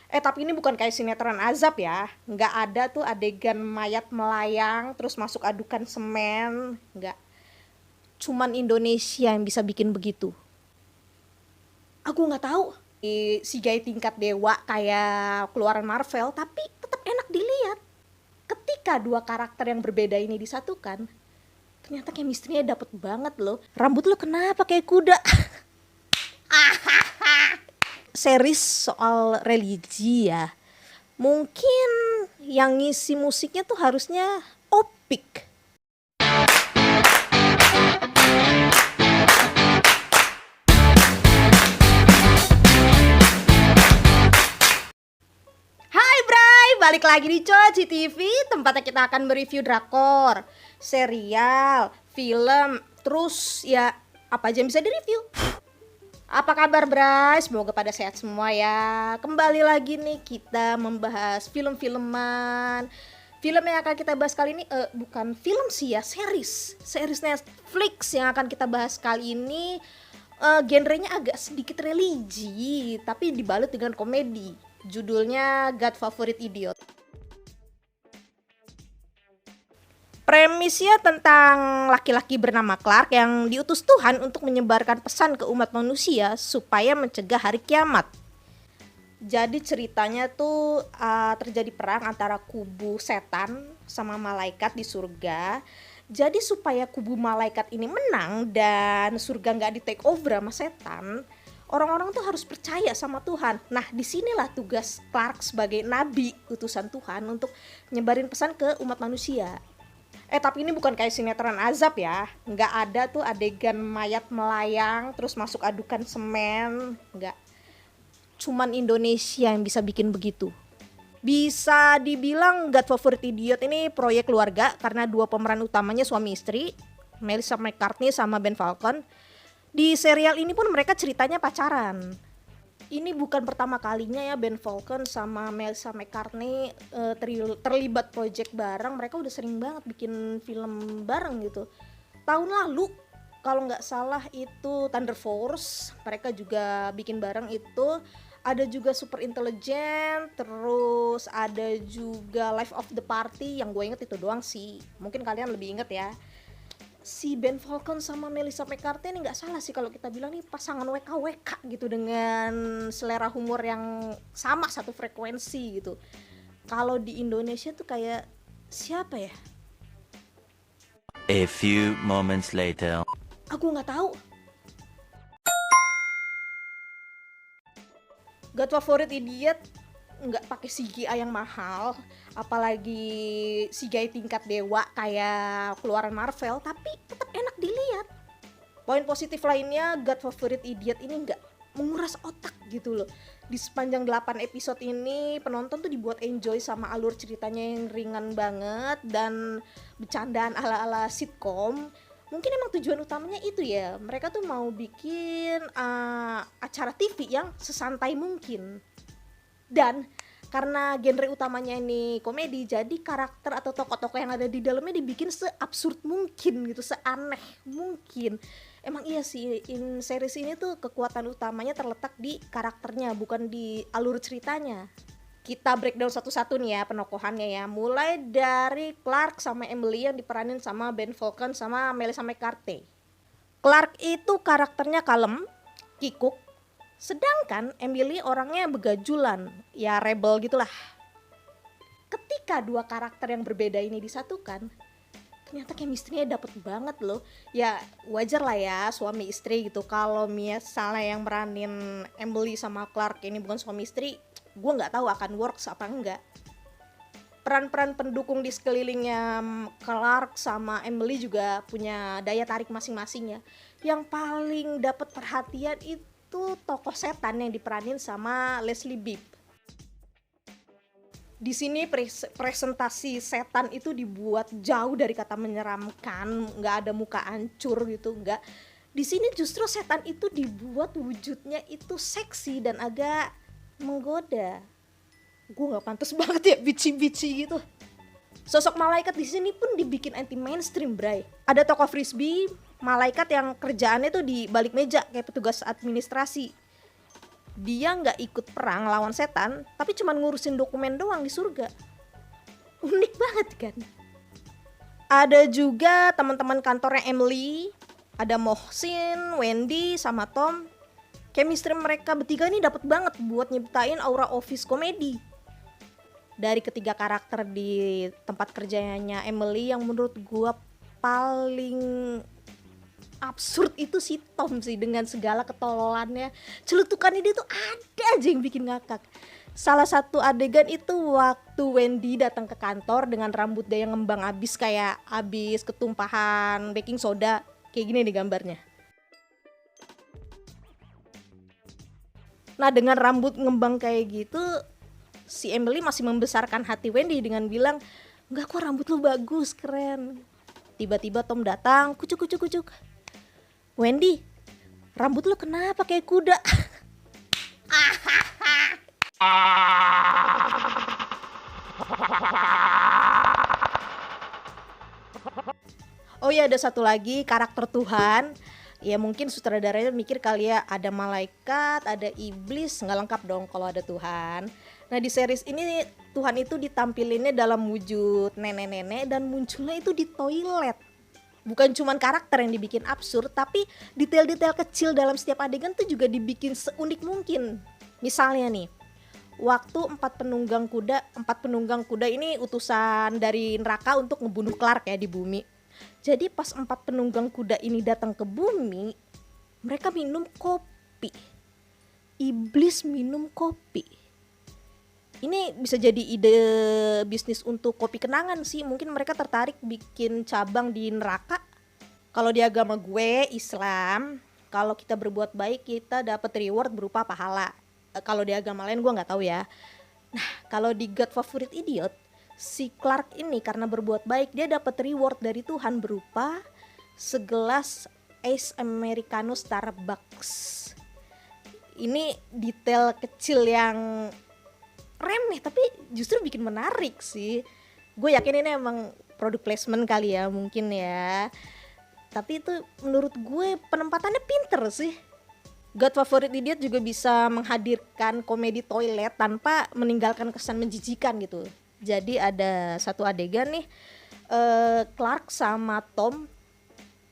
Tapi ini bukan kayak sinetron azab ya. Nggak ada tuh adegan mayat melayang terus masuk adukan semen. Nggak. Cuman Indonesia yang bisa bikin begitu. Aku nggak tahu. CGI tingkat dewa kayak keluaran Marvel, tapi tetap enak dilihat. Ketika dua karakter yang berbeda ini disatukan, ternyata chemistry-nya dapet banget loh. Rambut lo kenapa kayak kuda? Series soal religi ya. Mungkin yang ngisi musiknya tuh harusnya Opik. Hai Bray, balik lagi di Coci TV, tempatnya kita akan mereview drakor, serial, film, terus ya apa aja yang bisa direview. Apa kabar Bray? Semoga pada sehat semua ya. Kembali lagi nih kita membahas film-filman. Film yang akan kita bahas kali ini bukan film sih ya, series Netflix yang akan kita bahas kali ini. Genrenya agak sedikit religi tapi dibalut dengan komedi. Judulnya God Favorite Idiot. Premisnya tentang laki-laki bernama Clark yang diutus Tuhan untuk menyebarkan pesan ke umat manusia supaya mencegah hari kiamat. Jadi ceritanya tuh terjadi perang antara kubu setan sama malaikat di surga. Jadi supaya kubu malaikat ini menang dan surga nggak di take over sama setan, orang-orang tuh harus percaya sama Tuhan. Nah disinilah tugas Clark sebagai nabi utusan Tuhan untuk nyebarin pesan ke umat manusia. Tapi ini bukan kayak sinetron azab ya. Nggak ada tuh adegan mayat melayang terus masuk adukan semen. Nggak. Cuman Indonesia yang bisa bikin begitu. Bisa dibilang God Favorite Idiot ini proyek keluarga karena dua pemeran utamanya suami istri, Melissa McCartney sama Ben Falcon. Di serial ini pun mereka ceritanya pacaran. Ini bukan pertama kalinya ya Ben Falcon sama Melissa McCartney terlibat project bareng. Mereka udah sering banget bikin film bareng gitu. Tahun lalu kalau nggak salah itu Thunder Force, mereka juga bikin bareng itu. Ada juga Super Intelligent, terus ada juga Life of the Party, yang gue inget itu doang sih. Mungkin kalian lebih inget ya. Si Ben Falcon sama Melissa McCarthy ini nggak salah sih kalau kita bilang nih pasangan WKWK gitu, dengan selera humor yang sama, satu frekuensi gitu. Kalau di Indonesia tuh kayak siapa ya? A few moments later. Aku nggak tahu. God Favorite Idiot nggak pakai CGI yang mahal, apalagi CGI tingkat dewa kayak keluaran Marvel, tapi tetap enak dilihat. Poin positif lainnya, God Favorite Idiot ini nggak menguras otak gitu loh. Di sepanjang 8 episode ini penonton tuh dibuat enjoy sama alur ceritanya yang ringan banget dan bercandaan ala-ala sitcom. Mungkin emang tujuan utamanya itu ya, mereka tuh mau bikin acara TV yang sesantai mungkin. Dan karena genre utamanya ini komedi, jadi karakter atau tokoh-tokoh yang ada di dalamnya dibikin seabsurd mungkin gitu, seaneh mungkin. Emang iya sih, series ini tuh kekuatan utamanya terletak di karakternya, bukan di alur ceritanya. Kita breakdown satu-satu nih ya penokohannya ya. Mulai dari Clark sama Emily yang diperanin sama Ben Falcon sama Melissa McCarthy. Clark itu karakternya kalem, kikuk. Sedangkan Emily orangnya begajulan, ya rebel gitulah. Ketika dua karakter yang berbeda ini disatukan, ternyata chemistry-nya dapet banget loh. Ya wajar lah ya suami istri gitu. Kalau misalnya yang meranin Emily sama Clark ini bukan suami istri, gue nggak tahu akan works apa enggak. Peran-peran pendukung di sekelilingnya Clark sama Emily juga punya daya tarik masing-masing ya. Yang paling dapat perhatian itu tokoh setan yang diperanin sama Leslie Bibb. Di sini presentasi setan itu dibuat jauh dari kata menyeramkan, nggak ada muka hancur gitu, nggak. Di sini justru setan itu dibuat wujudnya itu seksi dan agak menggoda. Gue nggak pantas banget ya bici-bici gitu. Sosok malaikat di sini pun dibikin anti mainstream, Bray. Ada tokoh frisbee, malaikat yang kerjaannya tuh di balik meja kayak petugas administrasi. dia nggak ikut perang lawan setan, tapi cuma ngurusin dokumen doang di surga. Unik banget kan. Ada juga teman-teman kantornya Emily, ada Mohsin, Wendy, sama Tom. Chemistry mereka bertiga ini dapet banget buat nyiptain aura office komedi. Dari ketiga karakter di tempat kerjanya Emily, yang menurut gua paling absurd itu si Tom sih, dengan segala ketololannya. Celutukannya dia tuh ada aja yang bikin ngakak. Salah satu adegan itu waktu Wendy datang ke kantor dengan rambut dia yang ngembang abis, kayak abis ketumpahan baking soda. Kayak gini nih gambarnya. Nah, dengan rambut ngembang kayak gitu, si Emily masih membesarkan hati Wendy dengan bilang, "Enggak kok, rambut lu bagus, keren." Tiba-tiba Tom datang, kucuk. "Wendy, rambut lu kenapa kayak kuda?" Oh ya, ada satu lagi karakter Tuhan. Ya mungkin sutradaranya mikir kali ya, ada malaikat, ada iblis, nggak lengkap dong kalau ada Tuhan. Nah, di series ini Tuhan itu ditampilinnya dalam wujud nenek-nenek dan munculnya itu di toilet. Bukan cuman karakter yang dibikin absurd, tapi detail-detail kecil dalam setiap adegan tuh juga dibikin seunik mungkin. Misalnya nih, waktu empat penunggang kuda ini utusan dari neraka untuk ngebunuh Clark ya di bumi. Jadi pas 4 penunggang kuda ini datang ke bumi, mereka minum kopi. Iblis minum kopi. Ini bisa jadi ide bisnis untuk kopi kenangan sih. Mungkin mereka tertarik bikin cabang di neraka. Kalau di agama gue, Islam, kalau kita berbuat baik kita dapat reward berupa pahala. Kalau di agama lain gue nggak tahu ya. Nah, kalau di God Favorite Idiot, si Clark ini karena berbuat baik dia dapat reward dari Tuhan berupa segelas Ice Americano Starbucks. Ini detail kecil yang remeh tapi justru bikin menarik sih. Gue yakin ini emang product placement kali ya, mungkin ya. Tapi itu menurut gue penempatannya pinter sih. God Favorite Idiot juga bisa menghadirkan komedi toilet tanpa meninggalkan kesan menjijikan gitu. Jadi ada satu adegan nih, Clark sama Tom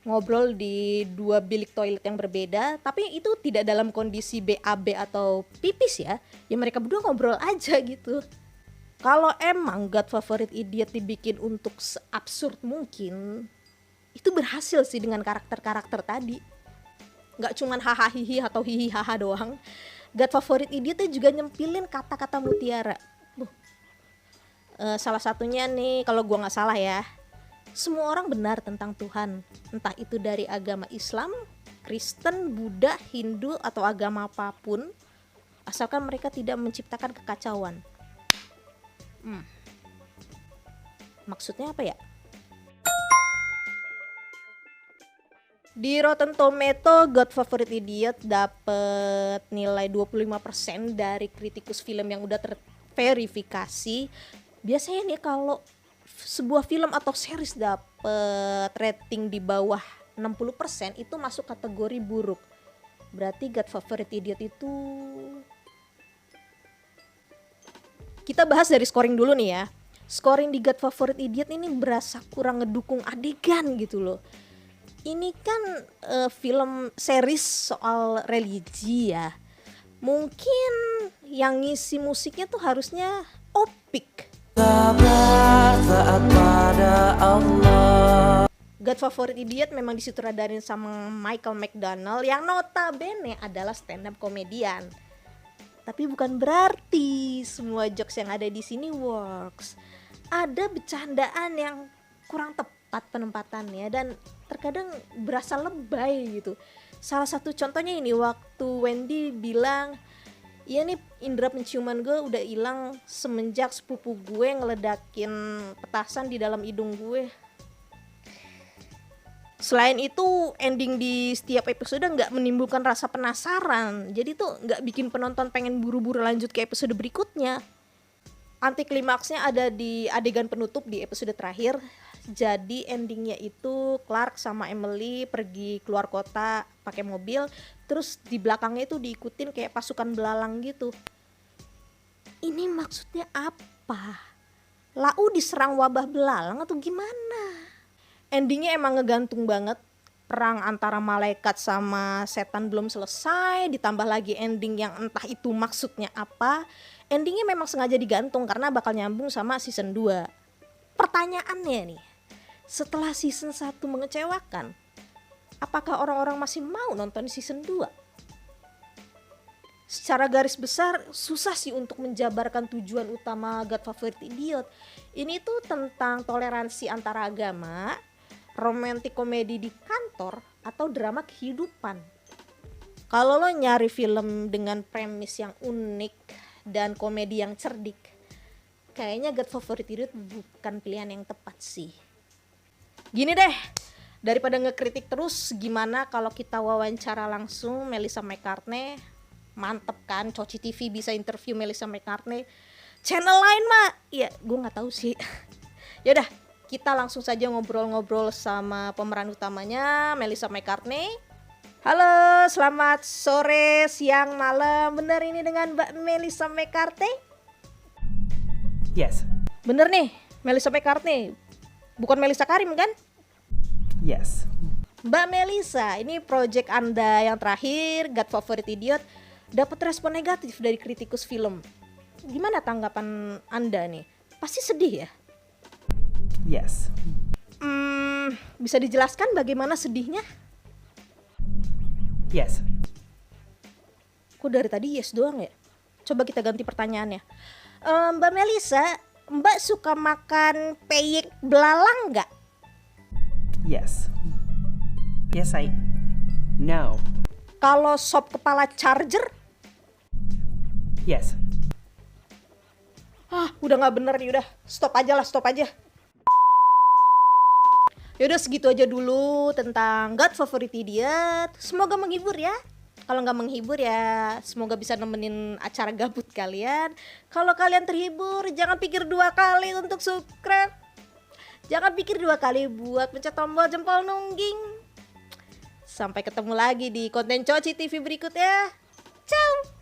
ngobrol di 2 bilik toilet yang berbeda, tapi itu tidak dalam kondisi BAB atau pipis ya. Ya mereka berdua ngobrol aja gitu. Kalau emang God Favorite Idiot dibikin untuk seabsurd mungkin, itu berhasil sih dengan karakter-karakter tadi. Gak cuman haha hihi atau hihi haha doang. God Favorite Idiotnya juga nyempilin kata-kata mutiara. Salah satunya nih, kalau gua nggak salah ya, semua orang benar tentang Tuhan, entah itu dari agama Islam, Kristen, Buddha, Hindu atau agama apapun, asalkan mereka tidak menciptakan kekacauan. Maksudnya apa ya? Di Rotten Tomato, God Favorite Idiot dapet nilai 25% dari kritikus film yang udah terverifikasi. Biasanya nih kalau sebuah film atau series dapet rating di bawah 60% itu masuk kategori buruk. Berarti God Favorite Idiot itu... Kita bahas dari scoring dulu nih ya. Scoring di God Favorite Idiot ini berasa kurang ngedukung adegan gitu loh. Ini kan film series soal religi ya. Mungkin yang ngisi musiknya tuh harusnya Opik. God Favorite Idiot memang disutradarin sama Michael McDonald yang notabene adalah stand up komedian. Tapi bukan berarti semua jokes yang ada di sini works. Ada bercandaan yang kurang tepat penempatannya dan terkadang berasa lebay gitu. Salah satu contohnya ini waktu Wendy bilang, "Iya nih, indera penciuman gue udah hilang semenjak sepupu gue ngeledakin petasan di dalam hidung gue." Selain itu, ending di setiap episode nggak menimbulkan rasa penasaran. Jadi tuh nggak bikin penonton pengen buru-buru lanjut ke episode berikutnya. Anti klimaksnya ada di adegan penutup di episode terakhir. Jadi endingnya itu Clark sama Emily pergi keluar kota pakai mobil, terus di belakangnya itu diikutin kayak pasukan belalang gitu. Ini maksudnya apa? Lau diserang wabah belalang atau gimana? Endingnya emang ngegantung banget. Perang antara malaikat sama setan belum selesai, ditambah lagi ending yang entah itu maksudnya apa. Endingnya memang sengaja digantung karena bakal nyambung sama season 2. Pertanyaannya nih, setelah season 1 mengecewakan, apakah orang-orang masih mau nonton season 2? Secara garis besar susah sih untuk menjabarkan tujuan utama God Favorite Idiot. Ini tuh tentang toleransi antara agama, romantic komedi di kantor, atau drama kehidupan. Kalau lo nyari film dengan premis yang unik dan komedi yang cerdik, kayaknya God Favorite Idiot bukan pilihan yang tepat sih. Gini deh, daripada ngekritik terus, gimana kalau kita wawancara langsung Melissa McCartney? Mantep kan, Coci TV bisa interview Melissa McCartney. Channel lain mah, ya gue nggak tahu sih. Yaudah, kita langsung saja ngobrol-ngobrol sama pemeran utamanya, Melissa McCartney. Halo, selamat sore, siang, malam. Bener ini dengan Mbak Melissa McCartney? Yes. Bener nih, Melissa McCartney. Bukan Melissa Karim kan? Yes. Mbak Melissa, ini project Anda yang terakhir, God Favorite Idiot, dapat respon negatif dari kritikus film. Gimana tanggapan Anda nih? Pasti sedih ya? Yes. Bisa dijelaskan bagaimana sedihnya? Yes. Kok dari tadi yes doang ya? Coba kita ganti pertanyaannya. Mbak Melissa, Mbak suka makan peyek belalang nggak? Yes. Yes, No. Kalau sop kepala charger? Yes. Udah nggak bener nih, udah stop aja. Yaudah segitu aja dulu tentang God Favorite Idiot. Semoga menghibur ya. Kalau nggak menghibur ya semoga bisa nemenin acara gabut kalian. Kalau kalian terhibur jangan pikir 2 kali untuk subscribe. Jangan pikir 2 kali buat pencet tombol jempol nungging. Sampai ketemu lagi di konten Coci TV berikutnya. Ciao.